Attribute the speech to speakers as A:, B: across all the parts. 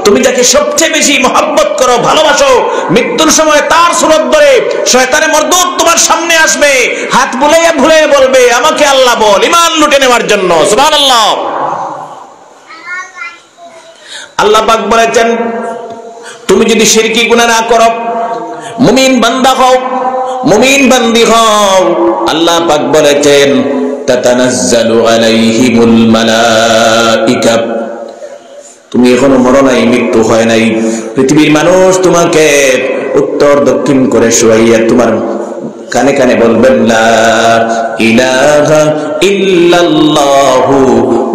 A: তুমি যাকে সবচেয়ে বেশি মহব্বত করো, ভালোবাসো, মৃত্যুর সময় তার সুরত ধরে শয়তানে মরদুদ তোমার সামনে আসবে, হাত বুলাইয়া ভুলাইয়া বলবে আমাকে আল্লাহ বল, ঈমান লুটে নেওয়ার জন্য। সুবহানাল্লাহ। আল্লাহ পাক বলেছেন তুমি যদি শিরকি গুনাহ না করো, মুমিন বান্দা হও, মুমিন বান্দি হও, আল্লাহ পাক বলেছেন তাতানাজ্জালু আলাইহিমুল মালাইকা, তুমি এখনো মরো নাই, মৃত্যু হয় নাই, পৃথিবীর মানুষ তোমাকে উত্তর দক্ষিণ করে শুয়াইয়া তোমার কানে কানে বলবেন লা ইলাহা ইল্লাল্লাহু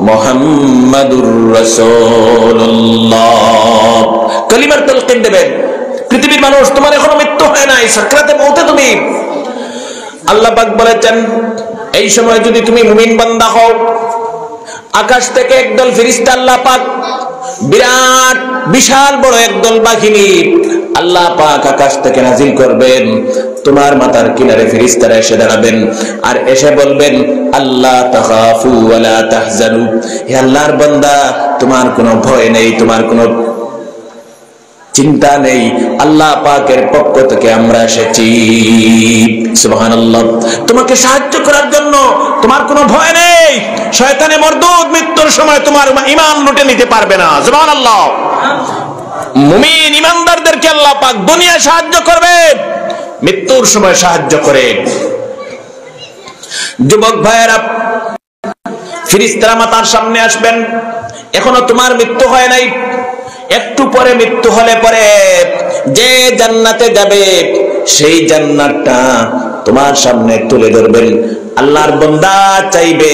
A: মুহাম্মাদুর রাসূলুল্লাহ, কালিমার তালকিন দেবেন। পৃথিবীর মানুষ তোমার এখনো মৃত্যু হয় নাই, সাকরাতে মউতে তুমি। আল্লাহ পাক বলেছেন এই সময় যদি তুমি মুমিন বান্দা হও, আকাশ থেকে একদল ফেরেশতা আল্লাহ পাক বিরাট বিশাল বড় একদল বাহিনী আল্লাহ পাক আকাশ থেকে নাজিল করবেন, তোমার মাথার কিনারে ফেরেশতারা এসে দাঁড়াবেন আর এসে বলবেন আল্লাহ তাখাফু ওয়ালা তাহজানু, হে আল্লাহর বান্দা তোমার কোনো ভয় নেই, তোমার কোনো চিন্তা নেই, আল্লাহ পাকের পক্ষ থেকে আমরা এসেছি। সুবহানাল্লাহ। তোমাকে সাহায্য করার জন্য, তোমার কোনো ভয় নেই, শয়তানে মরদুদ মৃত্যুর সময় তোমার ঈমান লুটে নিতে পারবে না। সুবহানাল্লাহ। মুমিন ঈমানদারদেরকে আল্লাহ পাক দুনিয়ায় সাহায্য করবে, মৃত্যুর সময় সাহায্য করে। যুবক ভাইয়েরা, ফেরেশতারা মাতার সামনে আসবেন, এখনো তোমার মৃত্যু হয় নাই, একটু পরে মৃত্যু হলে পরে যে জান্নাতে যাবে সেই জান্নাতটা তোমার সামনে তুলে ধরবেন। আল্লাহর বান্দা চাইবে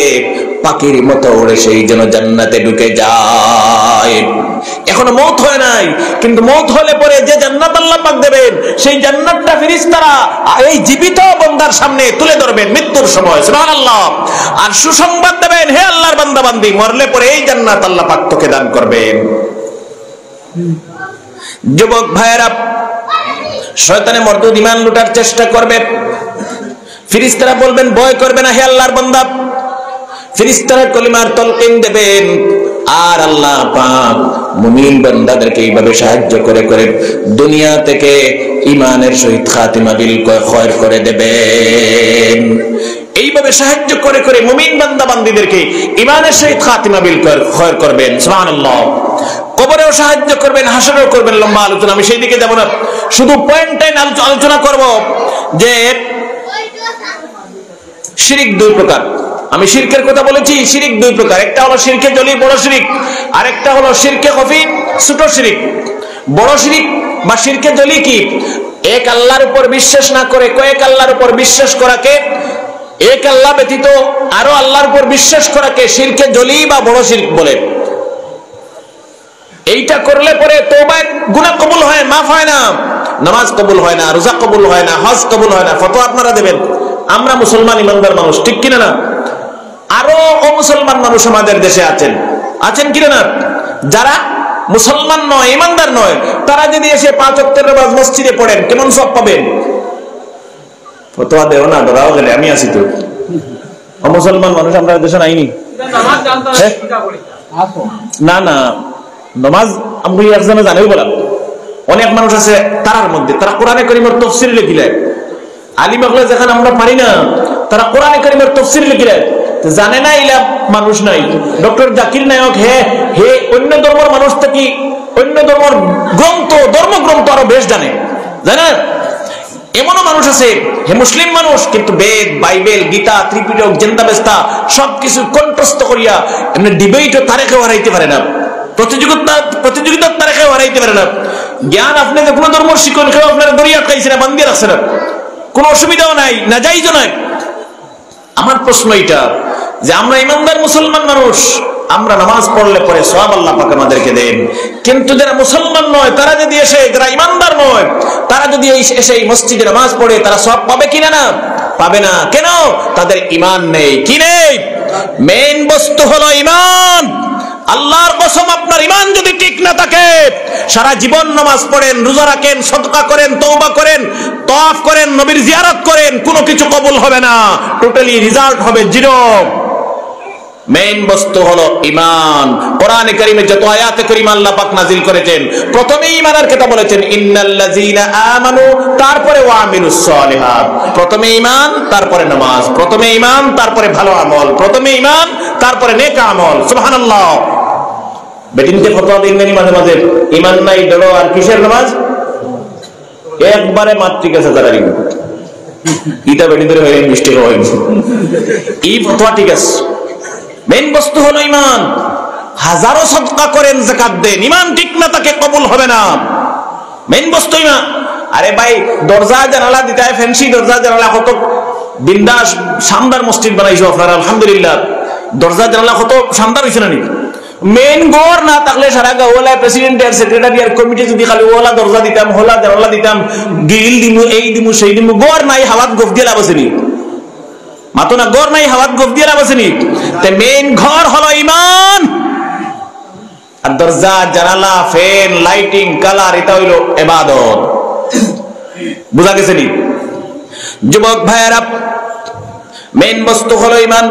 A: পাখির মতো উড়ে সেই যেন জান্নাতে ঢুকে যায়। এখনো মওত হয় নাই, কিন্তু মওত হলে পরে যে জান্নাত আল্লাহ পাক দেবেন সেই জান্নাতটা ফেরেশতারা এই জীবিত বান্দার সামনে তুলে ধরবেন মৃত্যুর সময়। সুবহানাল্লাহ। আর সুসংবাদ দেবেন, হে আল্লাহর বান্দা বান্দি, মরলে পরে এই জান্নাত আল্লাহ পাক তোকে দান করবেন। যুবক ভাইয়েরা, শয়তানে মরদুদ ঈমান লুটার চেষ্টা করবে, ফেরেশতারা বলবেন ভয় করবে না হে আল্লাহর বান্দা, ফেরেশতারা কলিমার তালকিন দেবেন আর আল্লাহ পাক মুমিন বান্দাদেরকে এইভাবে সাহায্য করে করে দুনিয়া থেকে ঈমানের সহিত খাতিমা বিল খয়র করে দেবেন। এইভাবে সাহায্য করে করে মুমিন বান্দা বান্দীদেরকে ঈমানের সহিত খাতিমা বিল খয়র করবেন। সুবহানাল্লাহ। কবরেও সাহায্য করবেন, হাসরেও করবেন। লম্বা আলোচনা, আমি সেই দিকে যাব না, শুধু পয়েন্টে আলোচনা করব যে শিরক দুই প্রকার। আমি শিরকের কথা বলেছি, শিরক দুই প্রকার, একটা হলো শিরকে জলি বড় শিরক, আর একটা হলো শিরকে খফি ছোট শিরক। বড় শিরক বা শিরকে জলি কি? এক আল্লাহর উপর বিশ্বাস না করে কয়েক আল্লাহর উপর বিশ্বাস করাকে, এক আল্লাহ ব্যতীত আরো আল্লাহর উপর বিশ্বাস করাকে শিরকে জলি বা বড় শিরক বলে। এইটা করলে পরে তওবা গুনাহ কবুল হয়, মাফ হয় না, নামাজ কবুল হয় না, রোজা কবুল হয় না, হজ কবুল হয় না। ফতোয়া আপনারা দেবেন। আমরা মুসলমান ইমানদার মানুষ, ঠিক কিনা না? আরো অমুসলমান মানুষ আমাদের দেশে আছেন কিনা না? যারা মুসলমান নয়, ইমানদার নয়, তারা যদি এসে 5 ওয়াক্তের নামাজ মসজিদে পড়েন কেমন সওয়াব পাবেন? ফতোয়া দেও না, ধরাও গেলে আমি আছি তো। অমুসলমান মানুষ আমরা দেশে নাইনি। না না, নামাজ আমি একজনে জানেও বলা। অনেক মানুষ আছে তারার মধ্যে, তারা কোরআনে কারীমের তাফসীর লিখিলেন। আলিম হলে যেখানে আমরা পারি না, তারা কোরআনে কারীমের তাফসীর লিখিলেন, জানে না ইলা মানুষ নাই। ডক্টর জাকির নায়ক হে অন্য ধর্মের মানুষ থেকে অন্য ধর্মের ধর্মগ্রন্থ আরো বেশ জানে। এমনও মানুষ আছে হে মুসলিম মানুষ, কিন্তু বেদ, বাইবেল, গীতা, ত্রিপিটক, জিন্দাবেস্তা সবকিছু কণ্ঠস্থ করিয়া এমনি ডিবেটও তারেকেও হারাইতে পারে না, প্রতিযোগিতার তারেকেও হারাইতে পারে না। জ্ঞান আপনি যে কোনো ধর্ম শিক্ষণ কেউ আপনার দরিয়া খাইছে না, বান্দিয়ে রাখছে না, কোনো অসুবিধাও নাই, না যাইজও নাই। আমার প্রশ্ন এটা যে আমরা ইমানদার মুসলমান মানুষ, আমরা নামাজ পড়লে পরে সওয়াব আল্লাহ পাক আমাদেরকে দেন, কিন্তু যারা মুসলমান নয় তারা যদি এসে, যারা ইমানদার নয় তারা যদি এসে মসজিদে নামাজ পড়ে, তারা সওয়াব পাবে কিনা? না, পাবে না। কেন? তাদের ঈমান নেই। কি নেই? মেইন বস্তু হলো ঈমান। আল্লাহর কসম, আপনার ঈমান যদি ঠিক না থাকে, সারা জীবন নামাজ পড়েন, রোজা রাখেন, সদকা করেন, তওবা করেন, তাওয়াফ করেন, নবীর জিয়ারত করেন, কোনো কিছু কবুল হবে না। টোটালি রেজাল্ট হবে জিরো। মেইন বস্তু হলো ঈমান। কোরআনে কারীমে যত আয়াতে কারীমা আল্লাহ পাক নাযিল করেছেন, প্রথমে ঈমানের কথা বলেছেন ইন্নাল্লাযীনা আমানু, তারপরে ওয়া আমিলুস সালিহাত। প্রথমে ঈমান, তারপরে নামাজ। প্রথমে ঈমান, তারপরে ভালো আমল। প্রথমে ঈমান, তারপরে নেক আমল। সুবহানাল্লাহ। বেটিনকে ফতোয়া দিন মাঝে মাঝে, ঈমান নাই ডলো আর কিসের নামাজ? একবারে মাতৃ কাছে দাঁড়াই ইটা বেটিনদের হয়ে মিস্টেক হয়। এই ফতোয়া ঠিক আছে। মেইন বস্তু হলো ঈমান। হাজারো সাদকা করেন, যাকাত দেন, ঈমান ঠিক না তাকে কবুল হবে না। মেইন বস্তু ঈমান। আরে ভাই, দরজা জানালা দিতে হয়, ফ্যান্সি দরজা জানালা কত বিন্দাস শানদার মসজিদ বানাইছো আপনারা, আলহামদুলিল্লাহ। দরজা জানালা কত শানদার হইছে না নি? মেইন গড় না থাকলে সারা গাওয়ালায় প্রেসিডেন্ট আর সেক্রেটারি আর কমিটি যদি খালি ওলা দরজা দিতাম, হোলা জানালা দিতাম, গ্রিল দিমু, এই দিমু, সেই দিমু, গড় নাই হাওয়াত গফ দিয়ে লাভ আছে নি? মাতো না, গড় নাই হাওয়াত গফ দিয়ে লাভ আছে নি? তে মেইন ঘর হলো ঈমান। আর দরজা জানালা ফ্যান লাইটিং কালার এটা হইলো ইবাদত। বুঝা গেছে নি? যুবক ভাইয়েরা, মেইন বস্তু হলো ঈমান।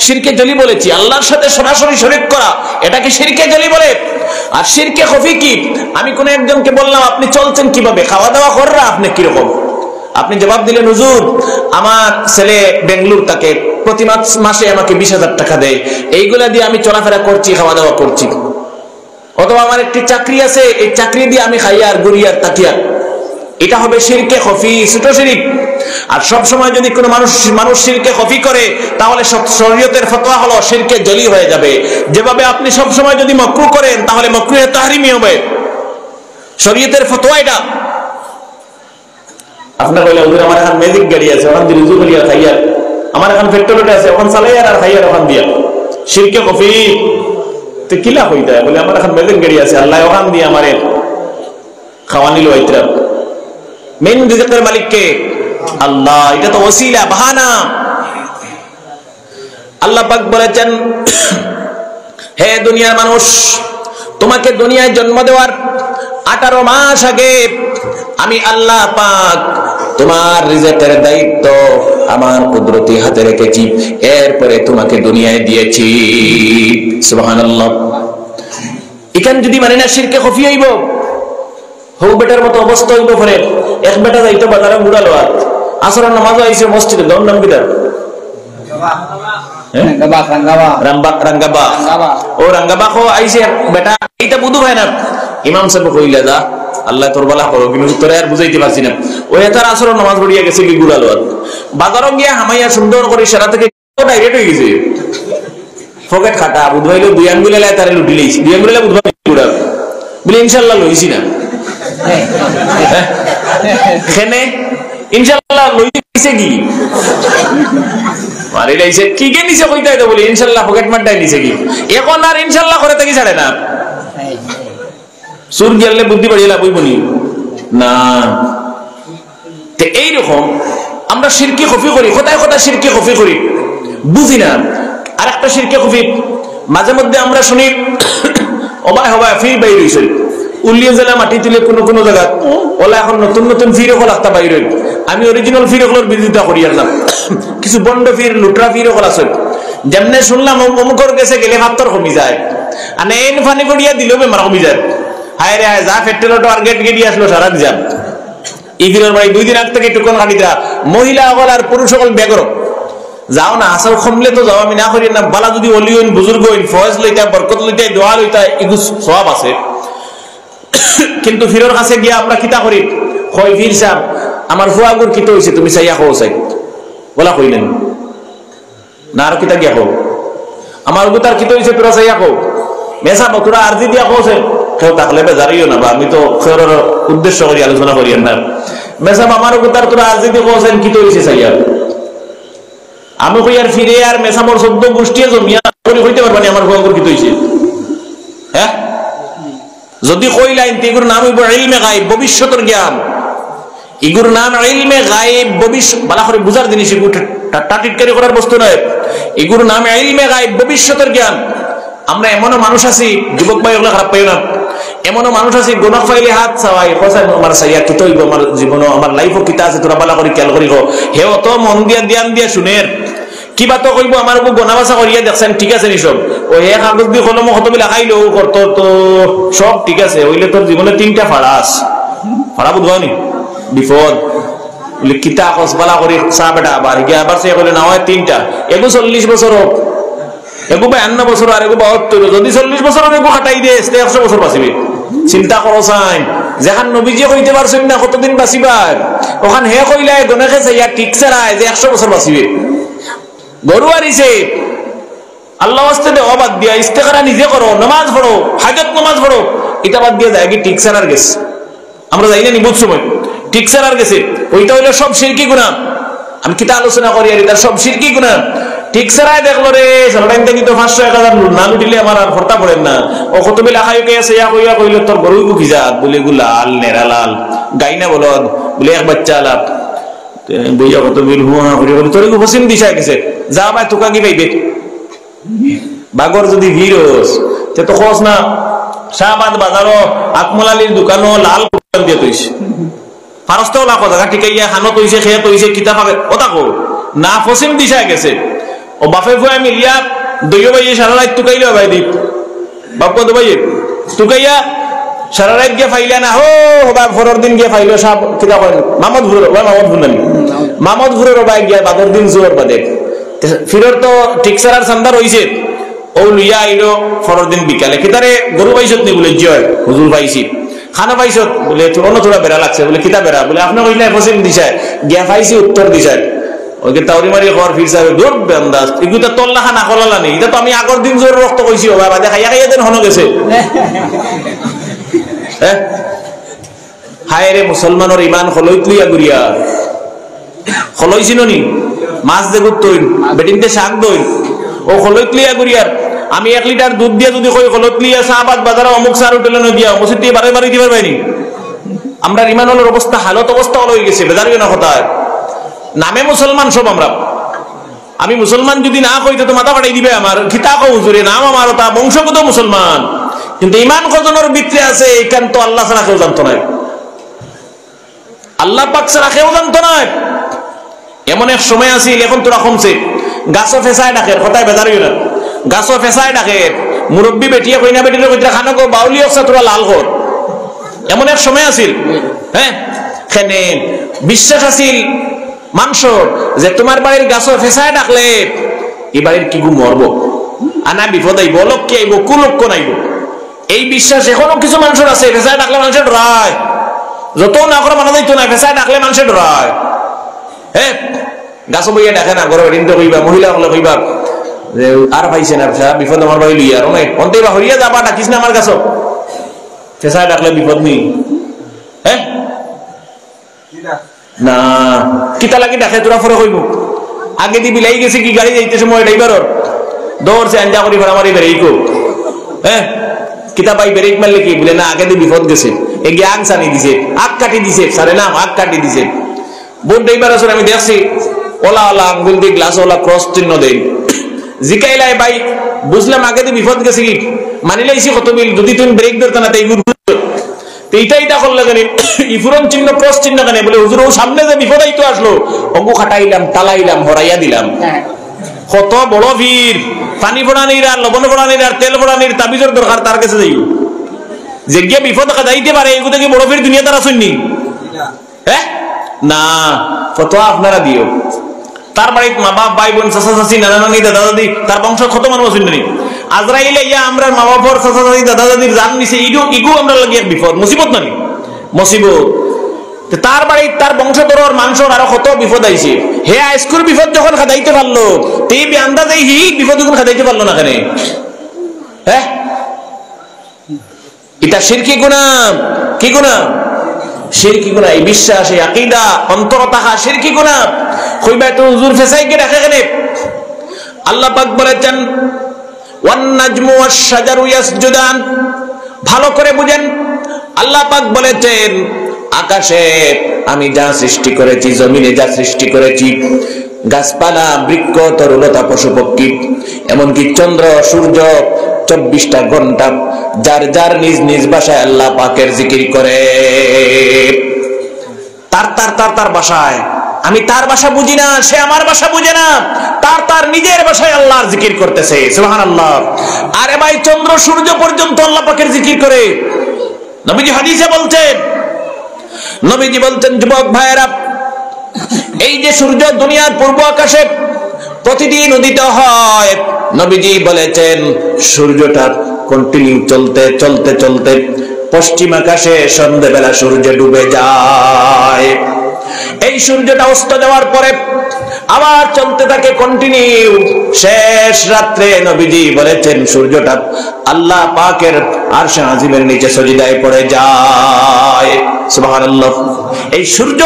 A: শিরকে জলি বলেছি, আল্লাহর সাথে সরাসরি শরীক করা, এটাকে শিরকে জলি বলে। আর শিরকে খফি কি? আমি কোন একজনকে বললাম আপনি চলছেন কিভাবে, খাওয়া দাওয়া করা আপনি কিরকম? আপনি জবাব দিলেন হুজুর আমার ছেলে বেঙ্গালুরু থাকে, প্রতি মাসে আমাকে 20,000 টাকা দেয়, এইগুলা দিয়ে আমি চলাফেরা করছি, খাওয়া দাওয়া করছি। অথবা আমার একটি চাকরি আছে, এই চাকরি দিয়ে আমি খাই আর গুড়ি আর তাকিয়া। এটা হবে শিরকে খফি, ছোট শিরক। আর সব সময় যদি কোনো মানুষ শিরকে খফি করে, তাহলে শরীয়তের ফতোয়া হলো শিরকে জলি হয়ে যাবে। যেভাবে আপনি সব সময় যদি মাকরুহ করেন, তাহলে মাকরুহে তাহরিমি হবে। শরীয়তের ফতোয়া এটা। আপনার বলে হুজুর আমার এখন ম্যাজিক গাড়ি আছে, ওখান দিয়ে রুজু করিয়া খাইয়া, আমার এখন পেট্রোলটা আছে, ওখান চালাইয়ার আর খাইয়ার ওখান দিয়া। শিরকে খফি তো কিলা হইতে হয়? বলে আমার এখন ম্যাজিক গাড়ি আছে, আল্লাহ ওখান দিয়ে আমার খাওয়া নিল। মেইন রিজিকের মালিক কে? আল্লাহ। এটা তো ওসিলা, বাহানা। আল্লাহ পাক বলেছেন, হে দুনিয়ার মানুষ, তোমাকে দুনিয়ায় জন্ম দেওয়ার 18 মাস আগে আমি আল্লাহ পাক তোমার রিজিকের দায়িত্ব আমার কুদরতি হাতে রেখেছি, এরপরে তোমাকে দুনিয়ায় দিয়েছি। সুবহানাল্লাহ। এখানে যদি মানে না শিরকে খফি হইব, হৌ বেটার মতো অবস্থা হইব। পরে এক বেটা যাইতো বাজারে মুড়ালো, আর আসরের নামাজ আইছে মসজিদে, দর নাম কিটা? রাঙ্গাবা। ও রাঙ্গাবা খো আইছে বেটা, এইটা বুধু ভাই না। ইমাম সাহেব কইলা যা আল্লাহ তোর বালা করো, কিন্তু তোরে আর বুঝাইতে পারছি না। ওই তার আসরের নামাজ পড়িয়া গেছে কি গুড়ালো, আর বাজারও গিয়া হামাইয়া সুন্দর করে সেরা থেকে ডাইরেক্ট হয়ে গেছে। ফকেট খাটা বুধ ভাইলো 2 আঙ্গুলে লাই তারে লুটি লইছি, 2 আঙ্গুলে বুধ ভাই গুড়া বলে ইনশাআল্লাহ লইছি না। ইনশাআল্লাহ লইছে কি মারি লাইছে কি কে নিছে কইতাই তো বলি ইনশাআল্লাহ পকেট মারটাই নিছে কি, এখন আর ইনশাআল্লাহ করে থাকি ছাড়ে না। সুর গেলে বুদ্ধি বাড়িয়ে বইবনি না। তো এইরকম আমরা শিরকি খফি করি, কোথায় কোথায় শিরকি খফি করি বুঝি না। আর একটা শিরকি খফি মাঝে মধ্যে আমরা শুনি, অবাই হবাই ফির বাইর হইছে উল্লিয়ে জেলা মাটি তুলে কোন কোন জায়গা ওলা এখন নতুন নতুন ফিরকল একটা বাইর। আমি অরিজিনাল ফিরকলের বিরোধিতা করি আর না, কিছু বন্ড ফির লুটরা ফিরকল আছে। যেমনে শুনলাম অমুকর গেছে গেলে হাতর কমি যায়, আর এন ফানি করিয়া দিলেও বেমার কমি যায়। হায় রে হায়, যা পেট্রোল টার্গেট গিয়ে আসলো সারা যান ইগিরের বাড়ি 2 দিন আগ থেকে টুকন কাটিতা মহিলা সকল আর পুরুষ সকল বেগর যাও না। আসল কমলে তো যাও, আমি না করি না। বালা যদি অলি হইন বুজুর্গ হইন ফয়েজ লইতা বরকত লইতা দোয়া লইতা এগু সওয়াব আছে। কিন্তু ফিরর কাছে গিয়া আমরা কিতা করি, কই ফির সাহেব আমার ফুয়াগুর কিতা হইছে তুমি চাইয়া খাও চাই বলা কইলেন না, আর কিতা গিয়া খাও আমার গুতার কিতা হইছে তোরা চাইয়া খাও মেসা তোরা আরজি দিয়া খাওছে কেউ থাকলে বেজারিও না, বা আমি তো ফেরর উদ্দেশ্য করি আলোচনা করি না। মেসা আমার গুতার তোরা আরজি দিয়ে খাওছেন কিতা হইছে চাইয়া আমি কই আর ফিরে আর মেসামর 14 গোষ্ঠী জমিয়া করি হইতে পারবানি আমার ফুয়াগুর কিতা হইছে। হ্যাঁ যদি কইলাইন এগুর নাম হইব ইলমে গায়ব, ভবিষ্যতের জ্ঞান। এগুর নাম ইলমে গায়ব, ভবিষ্যৎ বালা করে বুঝার জিনিস, এগুলো টাটিটকারি করার বস্তু নয়। এগুর নাম ইলমে গায়ব, ভবিষ্যতের জ্ঞান। আমরা এমনও মানুষ আছি, যুবক ভাই ওগুলো খারাপ পাইও না, এমনও মানুষ আছি গুনাহ পাইলে হাত চাওয়াই কসাই আমার সাইয়া কি তৈব আমার জীবন আমার লাইফও কিতা আছে তোরা বালা করে খেয়াল করি হেও তো মন দিয়া ধ্যান দিয়া শুনের কিবা তো কইব আমার উপর গনাবাসা করিয়া দেখছেন ঠিক আছে নি সব ও হে কাগজ দিয়ে কলম খতমি লাগাইলো করতো তো সব ঠিক আছে হইলে তোর জীবনে 3টা ফাড়াস ফাড়া বুঝবানি বিপদ কিতা কসবালা করি চা বেটা আবার গিয়ে আবার সে কইলে না হয় 3টা এগু 40 বছর হোক এগু 52 বছর আর এগু 72 যদি 40 বছর এগু খাটাই দে 100 বছর বাঁচিবে চিন্তা করো চাই যেখান নবীজি কইতে পারছেন না কতদিন বাঁচিবার ওখান হে কইলে গনেকে চাইয়া ঠিক ছাড়ায় যে 100 বছর বাঁচিবে গরু আরিছে আল্লাহ ওয়াস্তে দেওয়া বাদ দিয়া ইস্তেখারা নিজে করো নামাজ পড়ো হাজত নামাজ পড়ো এটা বাদ দিয়ে যায় কি ঠিক ছাড়ার গেছে আমরা যাই না নিবুত সময় ঠিক ছাড়ার গেছে ওইটা হইলো সব শিরকি গুনাহ আমি কিতা আলোচনা করি আর এটা সব শিরকি গুনাহ ঠিক ছাড়ায় দেখলো রে সারাদিন থেকে তো 500 1000 না লুটিলে আমার আর ফরতা পড়েন না ও কতবি লাখাইকে আছে ইয়া কইয়া কইলো তোর গরু কি জাত বলে গুলাল নেরালাল গাইনা বলদ বলে এক বাচ্চা আলাপ বইয়া কত বিল হুয়া করে বলে তোর হোসেন দিশায় গেছে যা ভাই তোকা কি পাইবে বাগর যদি ভিরস তে তো খোঁজ না শাহবাদ বাজারও আকমল আলীর দোকানও লাল কুরবান দিয়ে তৈছে ফারস্তাও লাখো জায়গা টিকাইয়া খানো তৈছে খেয়ে তৈছে কিতা পাবে ওটা কো না হোসেন দিশায় গেছে ও বাপে ফুয়া মিলিয়া দইও ভাইয়ে সারা রাত তুকাইলো ভাই দীপ বাপ কত ভাইয়ে তুকাইয়া সারা রাত গিয়ে ফাইলা না হো বা ভোরের দিন গিয়ে ফাইলো সব কিতা করেন মামদ ভুরের ভাই মামদ ভুনানি মামদ ভুরের ভাই গিয়া বাদর দিন জোর বাদে ফিরর তো ঠিক সারার সান্দার হইছে ও লইয়া আইলো ফরর দিন বিকালে কিতারে গরু পাইছত নি বলে জয় হুজুর পাইছি খানা পাইছত বলে তোরনো থোড়া বেড়া লাগছে বলে কিতা বেড়া বলে আপনি কইলে পশ্চিম দিশায় গিয়া পাইছি উত্তর দিশায় ওকে তাওরি মারি খর ফিরছে দূর বেন্দাস এগুলো তল্লা খানা খলালা নেই এটা তো আমি আগর দিন জোর রক্ত কইছি ও বাবা দেখা খাইয়া দেন হনো গেছে হ্যাঁ হায় রে মুসলমানের ইমান খলইত লইয়া গুরিয়া খলইছিল নি মাছ দেগুত তৈন বেটিনতে শাক দইন ও খলইত লইয়া গুরিয়ার আমি 1 লিটার দুধ দিয়ে যদি কই খলত লিয়া শাহবাদ বাজারে অমুক সার হোটেলে ন দিয়া মসজিদ দিয়ে বারে বারে দিবার পাইনি আমরা ইমানের অবস্থা হালত অবস্থা হয়ে গেছে বেজারিও না কথা নামে মুসলমান সব আমরা আমি মুসলমান যদি না কইতে তো মাথা ফাটাই দিবে আমার খিতা কো হুজুরে নাম আমার তা বংশগত মুসলমান কিন্তু ঈমান কজনের ভিতরে আছে এখান তো আল্লাহ ছাড়া কেউ জানতো না আল্লাহ পাক ছাড়া কেউ জানতো না এমন এক সময় আছিল এখন তোরা কমছে গাছও ফেসায় ডাকের কথায় বেজারিও না গাছও ফেসায় ডাকের মুরব্বী বেটিয়ে কইনা বেটিলে কইতে খানো গো বাউলি অবস্থা তোরা লাল কর এমন এক সময় আছিল হ্যাঁ খেনে বিশ্বাস আছিল মানুষের যে তোমার বাড়ির গাছও ফেসায় ডাকলে এই বাড়ির কি গু মরবো আনা বিপদ আইব লক্ষ্য আইব কুলক্ষ্য নাইব এই বিশ্বাস এখনো কিছু মানুষের আছে ফেসায় ডাকলে মানুষের ডরায় যত না করে মানা যাইতো না ফেসায় ডাকলে মানুষের ডরায় হ্যাঁ গাছও বইয়া ডাকে না ঘরে ঋণ তো কইবা মহিলা হলে কইবা যে আর পাইছে না বিপদ আমার বাড়ি লইয়া আর অনেক অন্তে বা হরিয়া যাবা ডাকিস না আমার গাছও ফেসায় ডাকলে বিপদ নেই হ্যাঁ না কিতা লাগি ডাকে তোরা ফরে কইব আগে দি বিলাই গেছে কি গাড়ি যাইতে সময় ড্রাইভারর দৌড়ছে আঞ্জা করি ফেরা মারি বেরেইকো হ্যাঁ কিতা ভাই ব্রেক মারলে কি বলে না আগে দি বিপদ গেছে এ গ্যাং সানি দিছে আগ কাটি দিছে সারে না আগ কাটি দিছে বোন ড্রাইভার আছে আমি দেখছি ওলা ওলা আঙ্গুল দিয়ে গ্লাস ওলা ক্রস চিহ্ন দেই জিকাইলাই ভাই বুঝলাম আগে দি বিপদ গেছে কি মানিলাইছি কত বিল যদি তুমি ব্রেক ধরতে না তাই এইটা করলে কেন ইফুরন চিহ্ন ক্রস চিহ্ন কেন বলে হুজুর ও সামনে যে বিপদ আইতো আসলো অঙ্গু খাটাইলাম তালাইলাম হরাইয়া দিলাম কত বড় ভিড় পানি ফোড়ানির আর লবণ ফোড়ানির আর তেল ফোড়ানির তাবিজের দরকার তার কাছে যাই যে গিয়ে বিপদ যাইতে পারে এগুলো কি বড় ভিড় দুনিয়া তারা শুননি হ্যাঁ না কত আপনারা দিও তার বাড়িতে মা বাপ ভাই বোন চাচা চাচি নানা নানি দাদা দাদি তার বংশ কত মানুষ শুননি আজরাইলে ইয়া আমরা মা বাবার চাচা চাচি দাদা দাদির জান নিছে ইগু আমরা লাগি এক বিপদ মুসিবত নানি মুসিবত তার বাড়ি তার বংশধর মানুষের আরো কত বিপদ আইছে হে স্কুল বিপদ যখন খাদাইতে পারলো তেই আন্দাজে হি বিপদ যখন খাদাইতে পারলো না কেন হ্যাঁ এটা শিরকি গুনাহ কি গুনাহ শিরকি গুনাহ এই বিশ্বাস এই আকীদা অন্তর থাকা শিরকি গুনাহ কইবা তো হুজুর ফেসাইকে রাখে কেন আল্লাহ পাক বলেছেন ওয়ান নাজমু ওয়াশ শাজারু ইয়াসজুদান ভালো করে বুঝেন আল্লাহ পাক বলেছেন আকাশে আমি যা সৃষ্টি করেছি জমিনে যা সৃষ্টি করেছি গাছপালা বৃক্ষ তরুলতা পশু পক্ষী এমনকি চন্দ্র সূর্য 24টা ঘন্টা যার যার নিজ নিজ ভাষায় আল্লাহ পাকের জিকির করে তার ভাষায় আমি তার ভাষা বুঝি না সে আমার ভাষা বুঝে না তার নিজের ভাষায় আল্লাহর জিকির করতেছে, সুবহানাল্লাহ। আরে ভাই, চন্দ্র সূর্য পর্যন্ত আল্লাহ পাকের জিকির করে। নবীজি হাদিসে বলছেন, যুবক ভাইয়েরা, এই যে সূর্য দুনিয়ার পূর্ব আকাশে প্রতিদিন উদিত হয়, নবীজি বলেছেন সূর্যটা কন্টিনিউ চলতে চলতে চলতে পশ্চিম আকাশে সন্ধ্যাবেলা সূর্য ডুবে যায়। এই সূর্যটা অস্ত যাওয়ার পরে আবার চলতে থাকে কন্টিনিউ। শেষ রাত্রে নবীজি বলেছেন সূর্যটা আল্লাহ পাকের আরশে আজিমের নিচে সজদায় পড়ে যায়, সুবহানাল্লাহ। এই সূর্য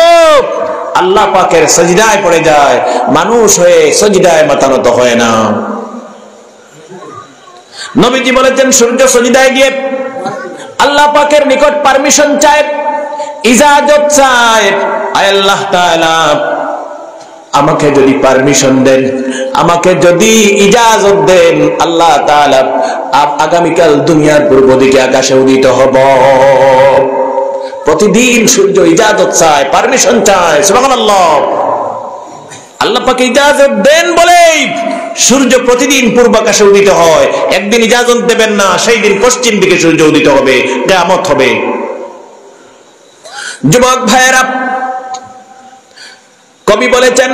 A: আল্লাহ পাকের সজদায় পড়ে যায়, মানুষ হয়ে সজদায় মাথা নত হয় না। নবীজি বলেছেন সূর্য সজদায় গিয়ে আল্লাহ পাকের নিকট পারমিশন চায়, ইজাজত চায়, আয় আল্লাহ তাআলা আমাকে যদি পারমিশন দেন, আমাকে যদি ইজাজত দেন, আল্লাহ তাআলা আগামীকাল দুনিয়ার পূর্ব দিকে আকাশে উদিত হব। প্রতিদিন সূর্য ইজাজত চায়, পারমিশন চায়, সুবহানাল্লাহ। আল্লাহ পাক ইজাজত দেন বলেই সূর্য প্রতিদিন পূর্ব আকাশে উদিত হয়। একদিন ইজাজত দেবেন না, সেই দিন পশ্চিম দিকে সূর্য উদিত হবে, কিয়ামত হবে। যুবক ভাইয়েরা, কবি বলেছেন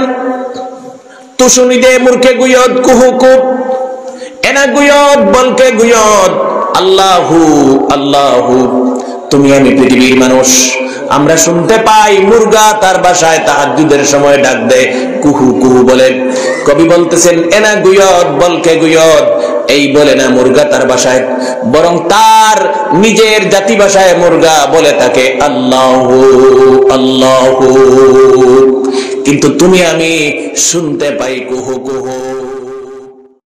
A: তু শুনি দে মূর্খে গুয়দ কুহুকু, এনা গুয়দ বলকে গুয়দ, আল্লাহু আল্লাহু। তুমি আমি পৃথিবীর মানুষ, আমরা শুনতে পাই মুরগা তার বাসায় তাহাজ্জুদের সময় ডাক দেয়, কুহু কুহু বলে। কবি বলতেছেন এনা গুয়দ বলকে গুয়দ, এই বলে না মুরগা তার বাসায়, বরং তার নিজের জাতি ভাষায় মুরগা বলে থাকে আল্লাহু আল্লাহু। কিন্তু তুমি আমি শুনতে পাই কুহু কুহু।